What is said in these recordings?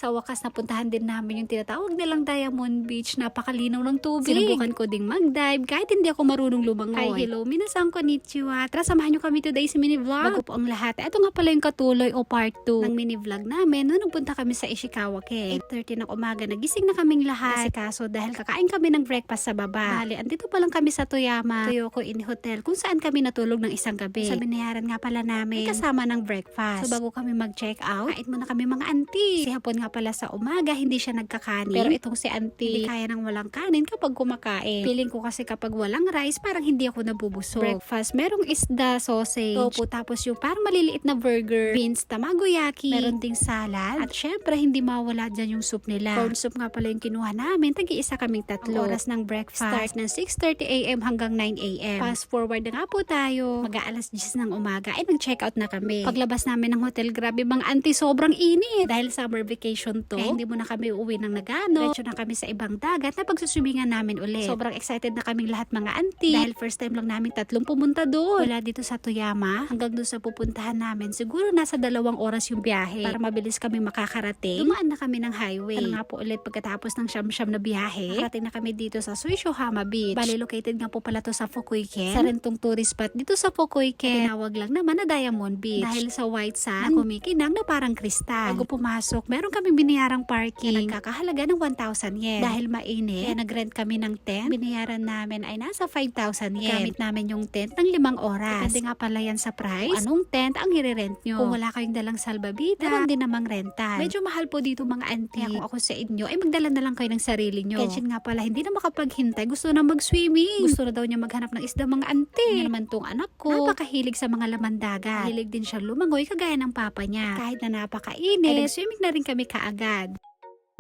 Sa wakas napuntahan din namin yung tinatawag nilang Diamond Beach. Napakalinaw ng tubig. Sinubukan ko ding mag-dive kahit hindi ako marunong lumangoy. Hi, hello, minasan konnichiwa. Tara, samahan nyo kami today sa mini vlog. Bago po ang lahat, ito nga pala yung katuloy o part 2 ng mini vlog namin nung nagpunta kami sa Ishikawa Cave. 8:30 ng umaga, nagising na kaming lahat. Kasi kaso dahil kakain kami ng breakfast sa baba. Bali, andito pa lang kami sa Toyama Toyoko Inn Hotel kung saan kami natulog ng isang gabi. Sa binayaran nga pala namin, kasama ng breakfast. So bago kami mag-check out, kain muna kami mga auntie. Si hapon nga pala sa umaga, hindi siya nagkakanin. Pero itong si auntie, hindi kaya ng walang kanin kapag kumakain. Feeling ko kasi kapag walang rice, parang hindi ako nabubusog. Breakfast, merong isda, sausage, tofu, tapos yung parang maliliit na burger, beans, tamagoyaki, meron ding salad. At syempre, hindi mawala dyan yung soup nila. Corn soup nga pala yung kinuha namin. Tagi-isa kaming tatlo. Ang oras ng breakfast start ng 6:30 AM hanggang 9 AM. Fast forward na nga po tayo. Mag-aalas 10 ng umaga ay nag-check out na kami. Paglabas namin ng hotel, grabe mga auntie, sobrang init. Dahil summer vacation to, hindi mo na kami uuwi ng Nagano. Diretso na kami sa ibang dagat na pagsusubingan namin ulit. Sobrang excited na kaming lahat mga auntie. Dahil first time lang namin tatlong pumunta doon. Wala dito sa Toyama hanggang doon sa pupuntahan namin. Siguro nasa 2 oras yung biyahe para mabilis kami makakarating. Dumaan na kami ng highway. Ano nga po ulit pagkatapos ng siyam-siyam na biyahe, nakarating na kami dito sa Suishohama Beach. Bali, located nga po pala to sa Fukuiken. Sa rentong tourist spot dito sa Fukuiken. Tinawag lang naman na Diamond Beach. Dahil sa white sand na kumikinang na parang kristal. Bago pumasok, meron kaming biniyarang parking na nagkakahalaga ng 1,000 yen. Dahil mainit, kaya nag-rent kami ng tent. Binayaran namin ay nasa 5,000 yen. Gamit namin yung tent ng 5 oras. Depende nga pala yan sa price kung anong tent ang i-rent nyo. Kung wala kayong dalang salbabida, meron din namang rental. Medyo mahal po dito mga auntie. Kaya kung ako sa inyo, ay magdala na lang kayo ng sarili nyo. Kenshin nga pala, hindi na makapaghintay. Gusto na mag-swimming. Gusto na daw niya maghanap ng isda mga auntie. Yan naman tong anak ko. Napakahilig sa mga laman dagat. Hilig din siya lumangoy kagaya ng papa niya. At kahit na napakainit, ay nag-swimming na rin kami kaagad.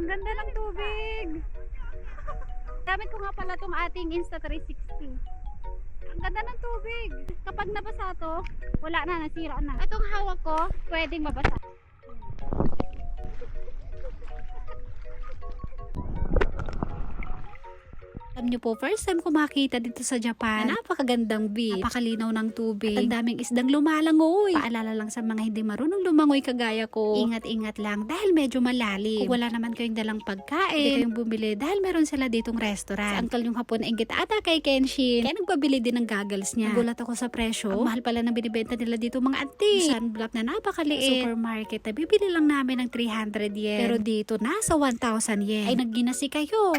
Ang ganda ng tubig. Gamit ko nga pala tong ating Insta360. Ang ganda ng tubig. Kapag nabasa to, wala na, nasira na. Itong hawak ko, pwedeng mabasa. Alam nyo po, first time ko makita dito sa Japan na napakagandang beach. Napakalinaw ng tubig. At ang daming isdang lumalangoy. Paalala lang sa mga hindi marunong lumangoy kagaya ko. Ingat-ingat lang dahil medyo malalim. Kung wala naman kayong dalang pagkain, hindi kayong bumili dahil meron sila ditong restaurant. Si uncle yung hapon na inggit ata kay Kenshin. Kaya nagbabili din ng goggles niya. Nagulat ako sa presyo. Ang mahal pala ng binibenta nila dito mga auntie. Sunblock na napakaliit. Supermarket na bibili lang namin ng 300 yen. Pero dito nasa 1,000 yen. Ay nagginasi kayo.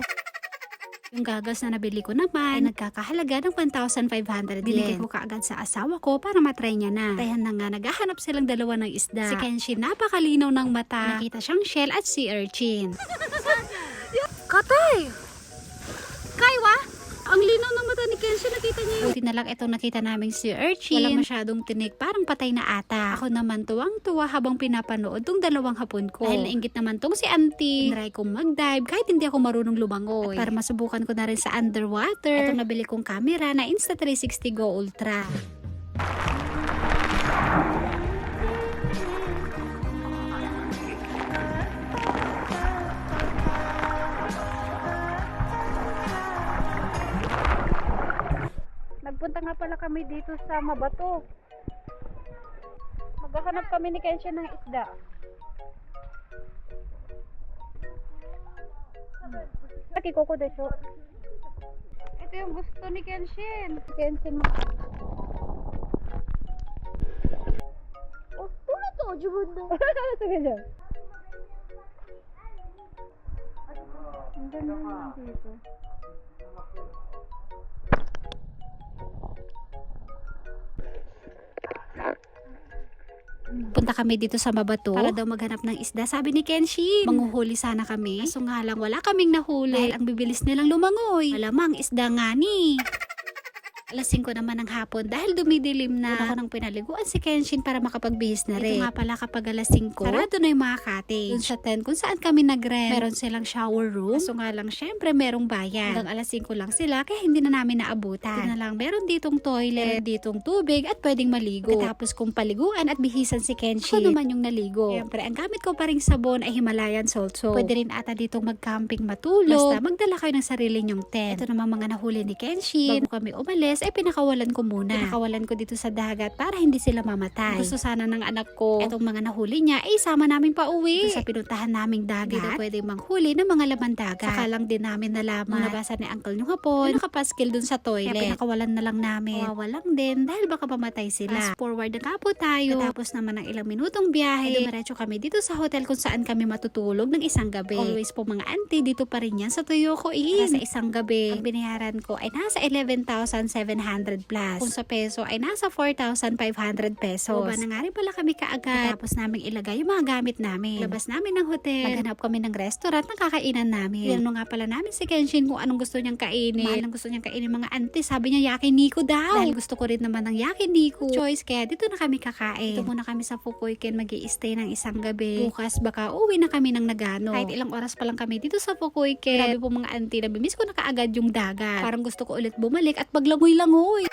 Yung goggles na nabili ko naman ay nagkakahalaga ng 1,500 yen. Binigay ko kaagad sa asawa ko para matry niya na. Tayan na nga, naghahanap silang dalawa ng isda. Si Kenshin, napakalinaw ng mata. Nakita siyang shell at sea urchin. Katay! Kaiwa! Ang linaw ng mata ni Kenshin, nakita niya yun. Buti na lang itong nakita naming sea urchin. Walang masyadong tinik, parang patay na ata. Ako naman tuwang-tuwa habang pinapanood tong dalawang hapon ko. Dahil nainggit naman tong si auntie. Try kong mag-dive kahit hindi ako marunong lumangoy. At para masubukan ko na rin sa underwater, itong nabili kong camera na Insta360 Go Ultra. Nagpunta nga pala kami dito sa Mabato. Maghahanap kami ni Kenshin ng isda. Nakikoko desho. Ito yung gusto ni Kenshin. Kenshin mo. Oh, wala to. Jubun na. Sige dyan. Ang ganda naman dito. Punta kami dito sa Mabato para daw maghanap ng isda. Sabi ni Kenshin, manghuhuli sana kami. Kaso nga lang, wala kaming nahuli. Dahil ang bibilis nilang lumangoy. Malamang isda nga ni. Alas 5 naman ng hapon dahil dumidilim na. Ako nang pinaliguan si Kenshin para makapagbihis na rin. Ito nga pala kapag alas 5, sarado na yung mga cottage. Dun sa tent kung saan kami nag-rent, meron silang shower room. Kaso nga lang, syempre merong bayan. Hanggang alas 5 lang sila kaya hindi na namin naabutan. Ito na lang, meron ditong toilet, ditong tubig at pwedeng maligo. Tapos kung paliguan at bihisan si Kenshin, ako naman yung naligo. Syempre, ang gamit ko pa ring sabon ay Himalayan salt soap. Pwede rin ata ditong mag-camping matulog. Basta magdala kayo ng sarili nyong tent. Ito naman mga nahuli ni Kenshin. Bago kami umalis, Beses ay pinakawalan ko muna. Pinakawalan ko dito sa dagat para hindi sila mamatay. Gusto sana ng anak ko etong mga nahuli niya ay sama namin pa uwi. Sa pinuntahan naming dagat, hindi na pwede manghuli ng mga laman dagat. Saka lang din namin nalaman, nabasa ni Uncle yung hapon, nakapaskil dun sa toilet. Kaya pinakawalan na lang namin. Kawawalang din dahil baka pamatay sila. Fast forward na nga po tayo. Tapos naman ng ilang minutong biyahe, dumiretso kami dito sa hotel kung saan kami matutulog ng isang gabi. Always po mga auntie, dito pa rin yan sa Toyoko Inn. Sa isang gabi, ang binayaran ko ay nasa 11,700 plus. Kung sa peso ay nasa 4,500 pesos. Baba na nga rin pala kami kaagad. Tapos namin ilagay yung mga gamit namin. Labas namin ng hotel. Naghanap kami ng restaurant na kakainan namin. Tinanong nga pala namin si Kenshin kung anong gusto niyang kainin. Anong gusto niyang kainin mga auntie. Sabi niya yakiniku daw. Dahil gusto ko rin naman ng yakiniku choice, kaya dito na kami kakain. Dito muna kami sa Fukuoken mag-i-stay ng isang gabi. Bukas baka uwi na kami ng Nagano. Kahit ilang oras pa lang kami dito sa Fukuoken. Grabe po mga auntie, nabimiss ko na kaagad yung dagat. Parang gusto ko ulit bumalik at maglangoy-langoy.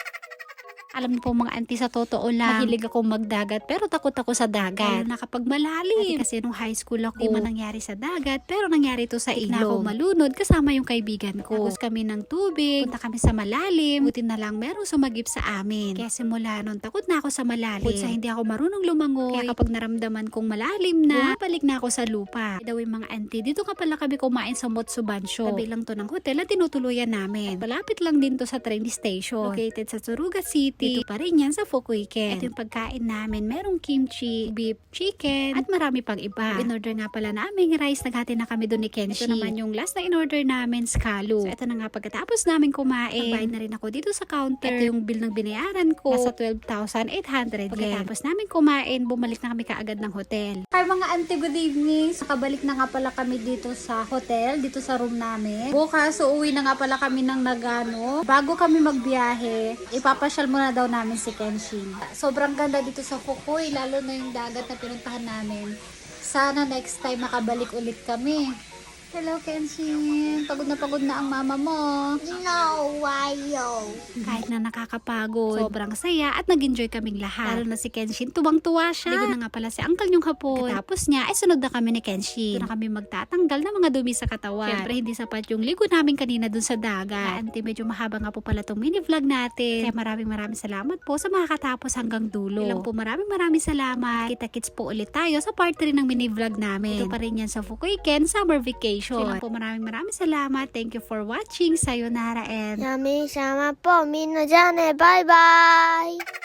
Alam niyo po mga auntie, sa totoo lang, mahilig akong magdagat pero takot ako sa dagat. Lalo na kapag malalim. Kasi nung high school ako, di man nangyari sa dagat pero nangyari to sa ilog. Na ako malunod kasama yung kaibigan ko. Tapos kami ng tubig, punta kami sa malalim. Buti na lang merong sumagip sa amin. Kaya simula nun, takot na ako sa malalim. Kung sa hindi ako marunong lumangoy. Kaya kapag naramdaman kong malalim na, bumabalik na ako sa lupa. Daw yung mga auntie, dito ka pala kami kumain sa Motsubansho. Tabi lang to ng hotel na tinutuluyan namin. Malapit lang din to sa train station. Located sa Tsuruga City. Dito pa rin yan sa Fukuoken. Ito yung pagkain namin. Merong kimchi, beef, chicken, at marami pang iba. In-order nga pala namin rice. Naghati na kami doon ni Kenshi. Ito naman yung last na in-order namin, skalu. So ito na nga pagkatapos namin kumain. Nagbayad na rin ako dito sa counter. Ito yung bill ng binayaran ko. Nasa 12,800 yen. Pagkatapos namin kumain, bumalik na kami kaagad ng hotel. Hi mga auntie, good evening. Nakabalik na nga pala kami dito sa hotel, dito sa room namin. Bukas, uuwi na nga pala kami ng Nagano. Bago kami magbiyahe, ipapasyal muna daw namin si Kenshin. Sobrang ganda dito sa Fukui, lalo na yung dagat na pinuntahan namin. Sana next time makabalik ulit kami. Hello Kenshin, pagod na ang mama mo. No, why yo? Kahit na nakakapagod, sobrang saya at nag-enjoy kaming lahat. Lalo na si Kenshin, tuwang-tuwa siya. Ligo na nga pala si Uncle yung hapon. Tapos niya, ay sunod na kami ni Kenshin. Doon na kami magtatanggal ng mga dumi sa katawan. Siyempre, hindi sapat yung ligo namin kanina dun sa dagat. Auntie, medyo mahaba nga po pala tong mini vlog natin. Kaya maraming salamat po sa makakatapos hanggang dulo. Ilang po maraming salamat. Kita-kits po ulit tayo sa part 3 ng mini vlog namin. Ito pa rin yan sa Fukuoken Summer Vacation. Ilang po maraming salamat. Thank you for watching. Sayonara and... 神様ぽみんなじゃあねバイバイ